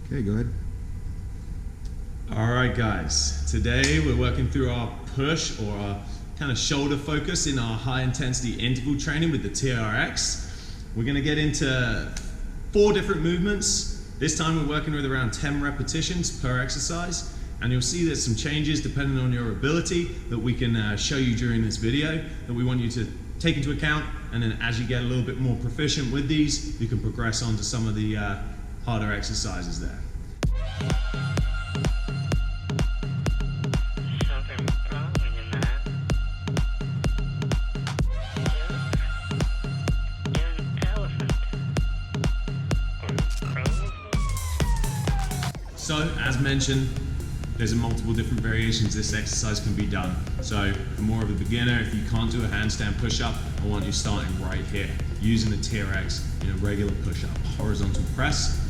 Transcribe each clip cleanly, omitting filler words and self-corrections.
Okay, go ahead. All right, guys. Today we're working through our push or our kind of shoulder focus in our high intensity interval training with the TRX. We're going to get into 4 different movements. This time we're working with around 10 repetitions per exercise, and you'll see there's some changes depending on your ability that we can show you during this video that we want you to take into account, and then as you get a little bit more proficient with these, you can progress on to some of the harder exercises there. So, as mentioned, there's multiple different variations this exercise can be done. So, for more of a beginner, if you can't do a handstand push-up, I want you starting right here, using the TRX in a regular push-up, horizontal press.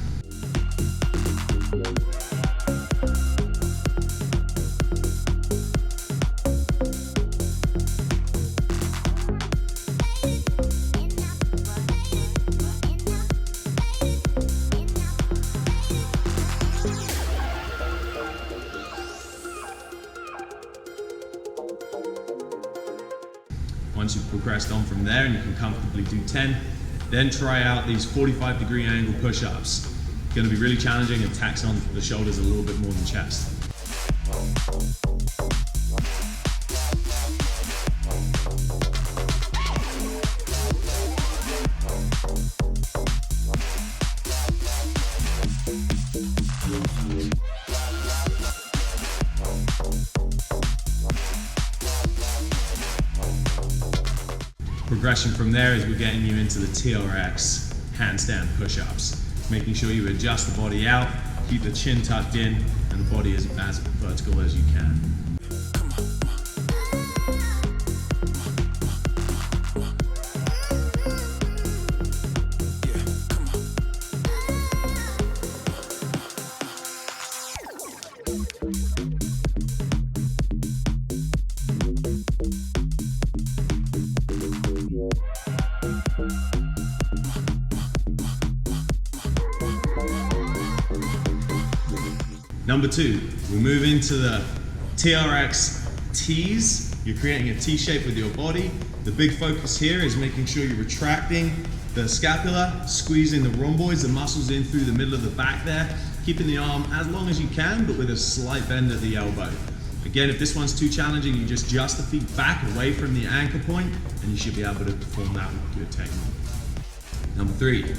Once you've progressed on from there and you can comfortably do 10, then try out these 45-degree angle push-ups. It's going to be really challenging and tax on the shoulders a little bit more than chest. Progression from there is we're getting you into the TRX Handstand Push-Ups, making sure you adjust the body out, keep the chin tucked in, and the body is as vertical as you can. Number 2, we move into the TRX Tees. You're creating a T shape with your body. The big focus here is making sure you're retracting the scapula, squeezing the rhomboids, the muscles in through the middle of the back there, keeping the arm as long as you can, but with a slight bend at the elbow. Again, if this one's too challenging, you just the feet back away from the anchor point, and you should be able to perform that with good technique. Number 3,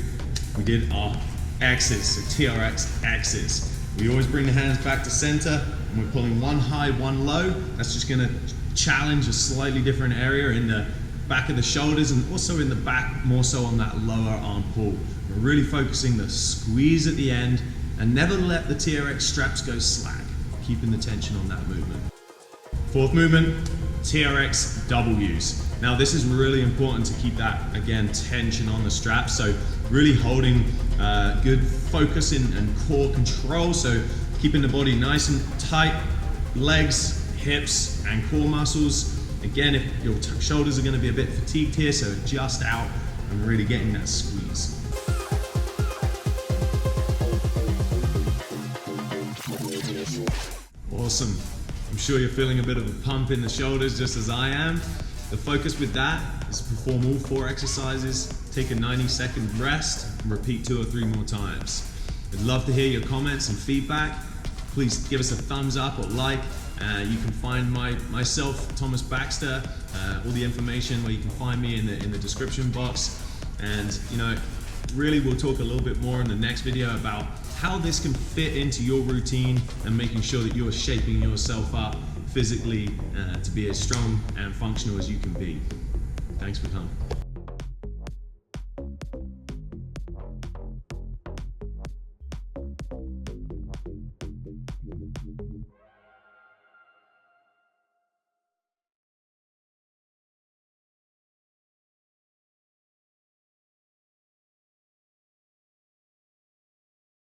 we did our X's, so TRX X's. We always bring the hands back to center, and we're pulling one high, one low. That's just gonna challenge a slightly different area in the back of the shoulders and also in the back, more so on that lower arm pull. We're really focusing the squeeze at the end and never let the TRX straps go slack, keeping the tension on that movement. 4th movement, TRX W's. Now this is really important to keep that, again, tension on the straps. So really holding good focus and core control. So keeping the body nice and tight, legs, hips, and core muscles. Again, if your shoulders are going to be a bit fatigued here, so adjust out and really getting that squeeze. Awesome. I'm sure you're feeling a bit of a pump in the shoulders just as I am. The focus with that is to perform all 4 exercises, take a 90-second rest, and repeat 2 or 3 more times. I'd love to hear your comments and feedback. Please give us a thumbs up or like. You can find myself, Thomas Baxter, all the information where you can find me in the description box. And really we'll talk a little bit more in the next video about how this can fit into your routine and making sure that you're shaping yourself up physically to be as strong and functional as you can be. Thanks for coming.